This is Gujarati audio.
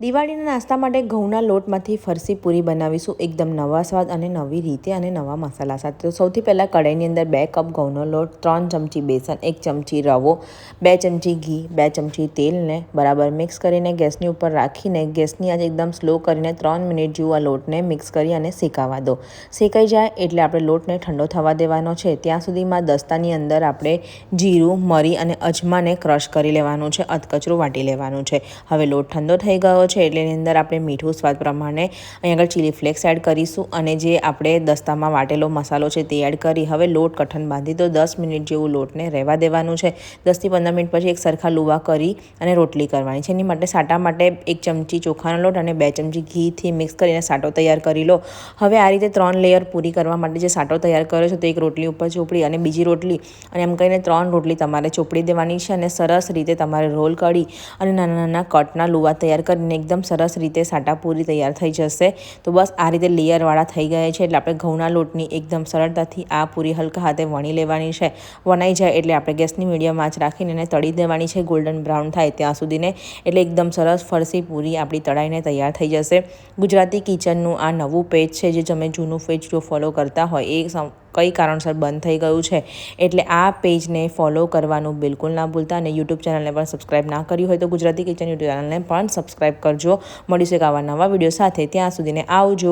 દિવાળીના નાસ્તા માટે ઘઉંના લોટમાંથી ફરસી પૂરી બનાવીશું એકદમ નવા સ્વાદ અને નવી રીતે અને નવા મસાલા સાથે। તો સૌથી પહેલાં કઢાઈની અંદર 2 કપ ઘઉંનો લોટ, 3 ચમચી બેસન, 1 ચમચી રવો, 2 ચમચી ઘી, 2 ચમચી તેલને બરાબર મિક્સ કરીને ગેસની ઉપર રાખીને ગેસની આંચ એકદમ સ્લો કરીને 3 મિનિટ જેવું આ લોટને મિક્સ કરી અને શેકાવા દો। શેકાઈ જાય એટલે આપણે લોટને ઠંડો થવા દેવાનો છે। ત્યાં સુધીમાં દસ્તાની અંદર આપણે જીરું, મરી અને અજમાને ક્રશ કરી લેવાનું છે, અધકચરું વાટી લેવાનું છે। હવે લોટ ઠંડો થઈ ગયો છે એટલે એની અંદર આપણે મીઠું સ્વાદ પ્રમાણે અહીં આગળ ચીલી ફ્લેક્સ એડ કરીશું અને જે આપણે દસ્તામાં વાટેલો મસાલો છે તે એડ કરી હવે લોટ કઠણ બાંધી દો। 10 મિનિટ જેવું લોટને રહેવા દેવાનું છે। 10 થી 15 મિનિટ પછી એક સરખા લુવા કરી અને રોટલી કરવાની છે। એની માટે સાટા માટે 1 ચમચી ચોખાનો લોટ અને 2 ચમચી ઘીથી મિક્સ કરીને સાટો તૈયાર કરી લો। હવે આ રીતે 3 લેયર પૂરી કરવા માટે જે સાટો તૈયાર કર્યો છે તો એક રોટલી ઉપર ચોપડી અને બીજી રોટલી અને એમ કહીને 3 રોટલી તમારે ચોપડી દેવાની છે અને સરસ રીતે તમારે રોલ કરી અને નાના નાના કટના લુવા તૈયાર કરીને એકદમ સરસ રીતે સાટા પૂરી તૈયાર થઈ જશે। તો બસ આ રીતે લેયરવાળા થઈ ગયા છે એટલે આપણે ઘઉંના લોટની એકદમ સરળતાથી આ પૂરી હલકા હાથે વણી લેવાની છે। વણાઈ જાય એટલે આપણે ગેસની મીડિયમ આંચ રાખીને એને તળી દેવાની છે ગોલ્ડન બ્રાઉન થાય ત્યાં સુધીને, એટલે એકદમ સરસ ફરસી પૂરી આપણી તળાઈને તૈયાર થઈ જશે। ગુજરાતી કિચનનું આ નવું પેજ છે જે તમે જૂનું પેજ જો ફોલો કરતા હોય એ કઈ કારણસર બંધ થઈ ગયું છે એટલે આ પેજને ફોલો કરવાનું બિલકુલ ના ભૂલતા અને યુટ્યુબ ચેનલને પણ સબસ્ક્રાઈબ ના કર્યું હોય તો ગુજરાતી કિચન યુટ્યુબ ચેનલને પણ સબસ્ક્રાઈબ કરજો। મળીશું એક આવા નવા વિડીયો સાથે, ત્યાં સુધીને આવજો।